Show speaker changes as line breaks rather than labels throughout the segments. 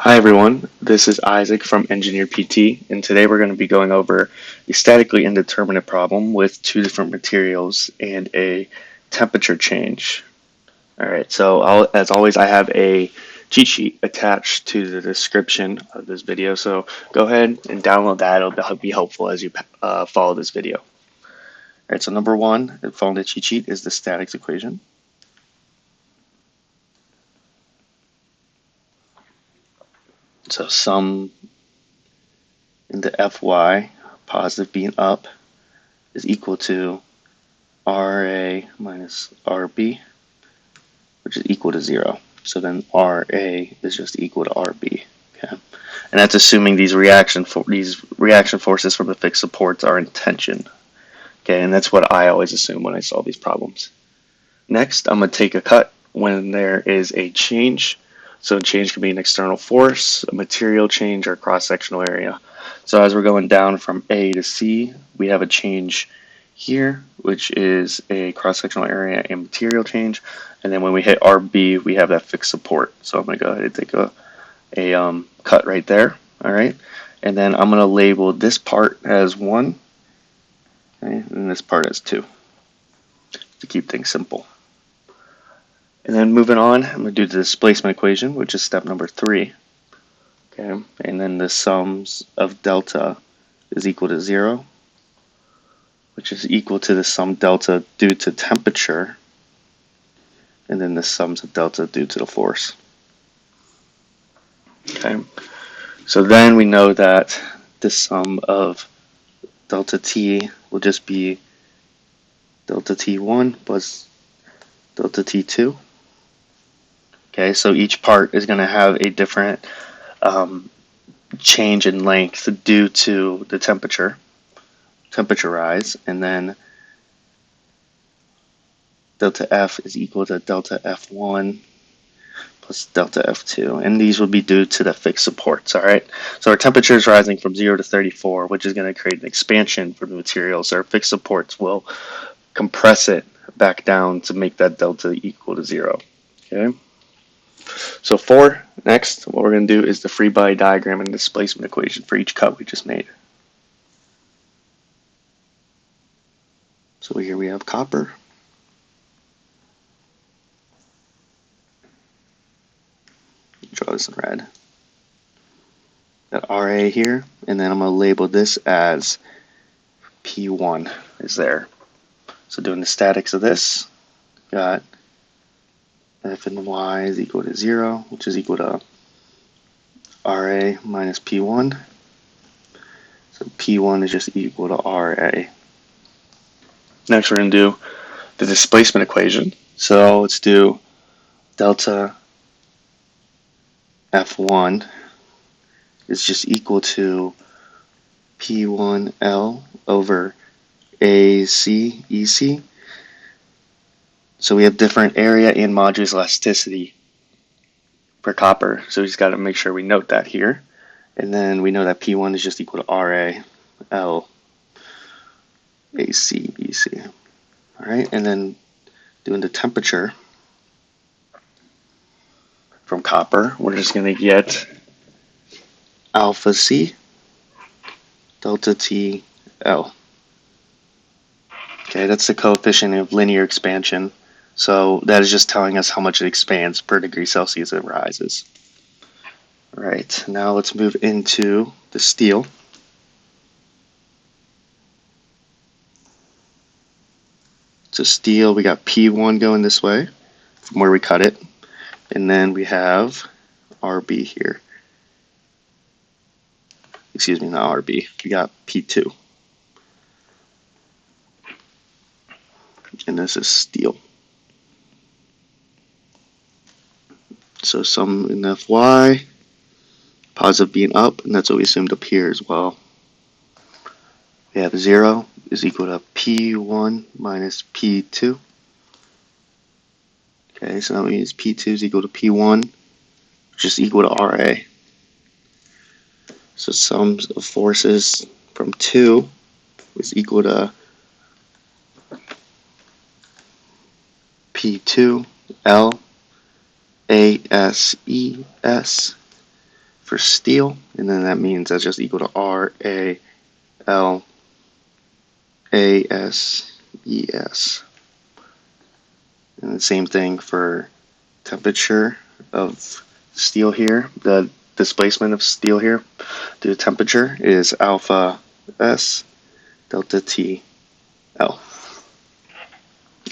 Hi everyone, this is Isaac from Engineer PT, and today we're going to be going over a statically indeterminate problem with two different materials and a temperature change. Alright, so as always, I have a cheat sheet attached to the description of this video, so go ahead and download that. It'll be helpful as you follow this video. Alright, so number one, following the cheat sheet, is the statics equation. So sum in the Fy, positive being up, is equal to RA minus RB, which is equal to 0. So then RA is just equal to RB. Okay, and that's assuming these reaction forces from the fixed supports are in tension. Okay, and that's what I always assume when I solve these problems. Next, I'm going to take a cut when there is a change. So a change can be an external force, a material change, or cross-sectional area. So as we're going down from A to C, we have a change here, which is a cross-sectional area and material change. And then when we hit RB, we have that fixed support. So I'm going to go ahead and take a cut right there. All right, and then I'm going to label this part as 1, okay, and this part as 2 to keep things simple. And then moving on, I'm going to do the displacement equation, which is step number 3. Okay, and then the sums of delta is equal to 0, which is equal to the sum delta due to temperature, and then the sums of delta due to the force. Okay, so then we know that the sum of delta T will just be delta T1 plus delta T2. Okay, so each part is going to have a different change in length due to the temperature rise, and then delta F is equal to delta F1 plus delta F2, and these will be due to the fixed supports. All right, so our temperature is rising from 0 to 34, which is going to create an expansion for the material, so our fixed supports will compress it back down to make that delta equal to 0. Okay, so next, what we're going to do is the free body diagram and displacement equation for each cut we just made. So here we have copper. Draw this in red. Got RA here, and then I'm going to label this as P1 is there. So doing the statics of this, got F and Y is equal to 0, which is equal to RA minus P1. So P1 is just equal to RA. Next we're going to do the displacement equation. So let's do delta F1 is just equal to P1L over AC EC. So we have different area and modulus elasticity for copper. So we just got to make sure we note that here. And then we know that P1 is just equal to RA L AC EC. All right, and then doing the temperature from copper, we're just going to get alpha C delta T L. Okay, that's the coefficient of linear expansion. So that is just telling us how much it expands per degree Celsius it rises. All right, now let's move into the steel. So steel, we got P1 going this way from where we cut it, and then we have RB here. Excuse me, not RB. We got P2. And this is steel. So sum in Fy, positive being up, and that's what we assumed up here as well. We have 0 is equal to P1 minus P2. Okay, so that means P2 is equal to P1, which is equal to RA. So sums of forces from 2 is equal to P2 L ASES for steel, and then that means that's just equal to RALASES. And the same thing for temperature of steel here. The displacement of steel here due to temperature is alpha S delta T L.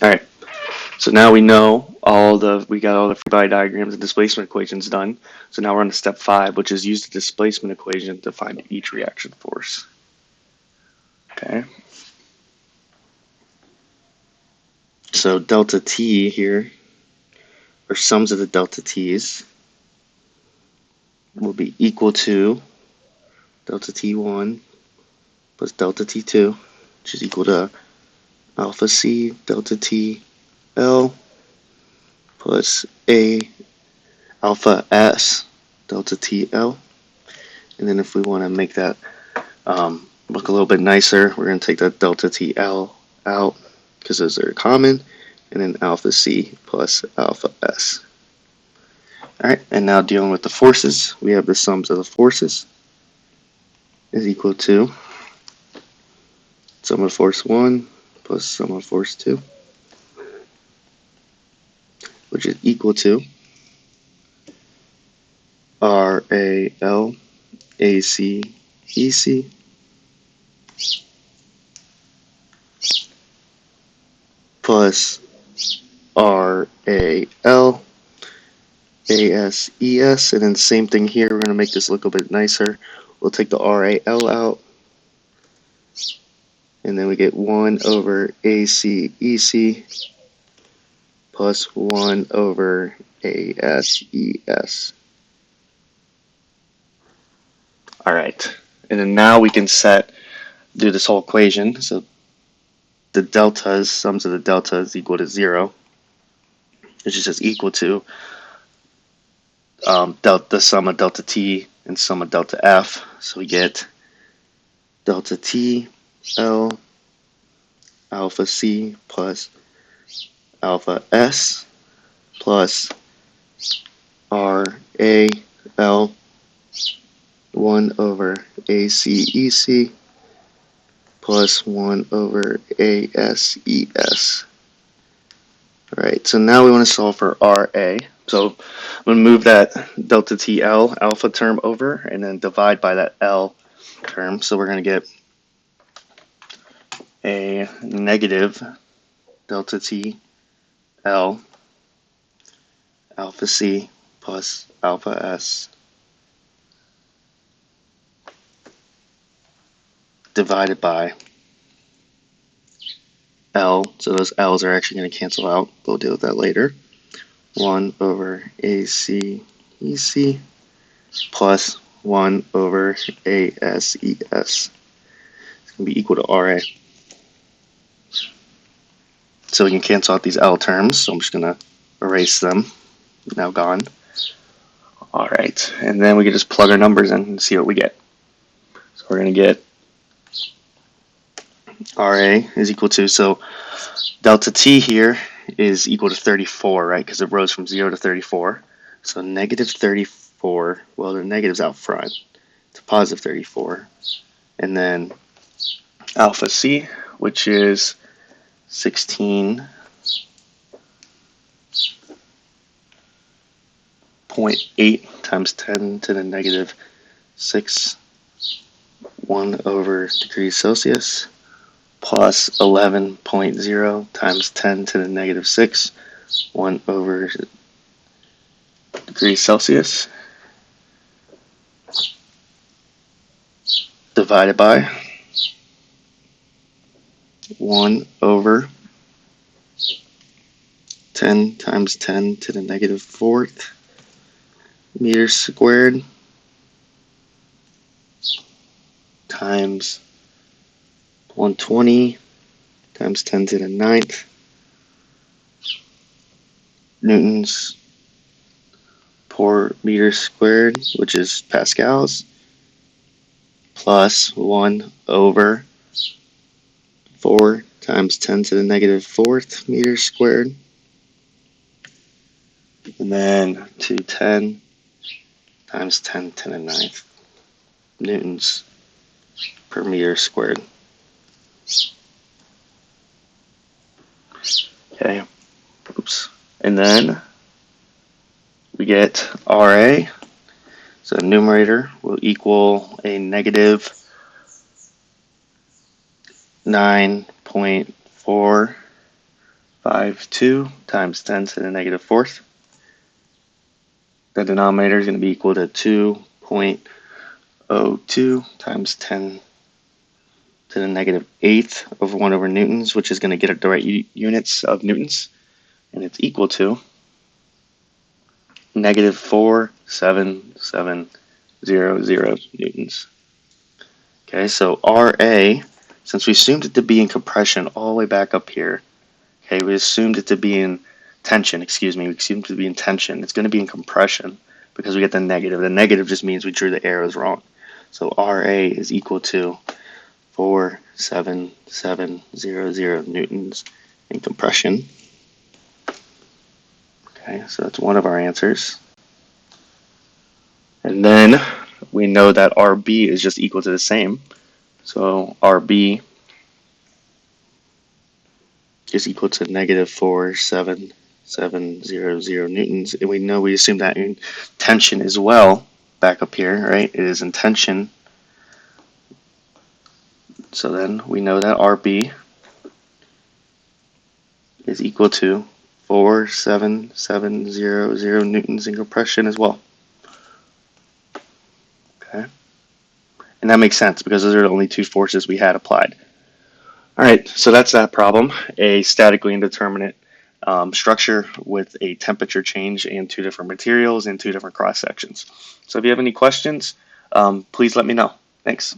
Alright, so now we know we got all the free body diagrams and displacement equations done. So now we're on to step 5, which is use the displacement equation to find each reaction force. Okay. So delta T here, or sums of the delta T's, will be equal to delta T1 plus delta T2, which is equal to alpha C delta T L plus A alpha S delta T L. And then if we want to make that look a little bit nicer, we're going to take that delta T L out because those are common, and then alpha C plus alpha S. Alright, and now dealing with the forces, we have the sums of the forces is equal to sum of force 1 plus sum of force 2, which is equal to RALACEC plus RALASES, and then same thing here, we're going to make this look a bit nicer. We'll take the RAL out, and then we get 1 over ACEC plus 1 over ASES. Alright, and then now we can do this whole equation. So the deltas, sums of the deltas equal to 0, which is just equal to the sum of delta T and sum of delta F. So we get delta T L alpha C plus alpha S plus R A L 1 over ACEC plus 1 over ASES. Alright, so now we want to solve for RA. So I'm going to move that delta TL alpha term over and then divide by that L term. So we're going to get a negative delta T L alpha C plus alpha S divided by L. So those L's are actually going to cancel out. We'll deal with that later. 1 over ACEC plus 1 over ASES. It's going to be equal to RA. So we can cancel out these L terms. So I'm just going to erase them. Now gone. Alright, and then we can just plug our numbers in and see what we get. So we're going to get RA is equal to, so delta T here is equal to 34, right? Because it rose from 0 to 34. So negative 34, well, the negative's out front. It's a positive 34. And then alpha C, which is 16.8 times 10 to the negative 6, 1 over degrees Celsius, plus 11.0 times 10 to the negative 6, 1 over degrees Celsius, divided by 1 over 10 times 10 to the negative 4th meters squared times 120 times 10 to the 9th newtons per meter squared, which is pascals, plus 1 over 4 times 10 to the negative 4th meters squared, and then 210 times 10 to the ninth newtons per meter squared. Okay, oops. And then we get RA, so the numerator will equal a negative 9.452 times 10 to the negative fourth. The denominator is going to be equal to 2.02 times 10 to the negative eighth over 1 over newtons, which is going to get it the right units of newtons, and it's equal to negative 47700 newtons. Okay, so RA, since we assumed it to be in compression all the way back up here, okay, we assumed it to be in tension, we assumed it to be in tension. It's going to be in compression because we get the negative. The negative just means we drew the arrows wrong. So RA is equal to 47700 newtons in compression. Okay, so that's one of our answers. And then we know that RB is just equal to the same. So RB is equal to negative 47700 newtons. And we know we assume that in tension as well, back up here, right? It is in tension. So then we know that RB is equal to 47700 newtons in compression as well. Okay. And that makes sense because those are the only two forces we had applied. All right, so that's that problem, a statically indeterminate structure with a temperature change in two different materials and two different cross sections. So if you have any questions, please let me know. Thanks.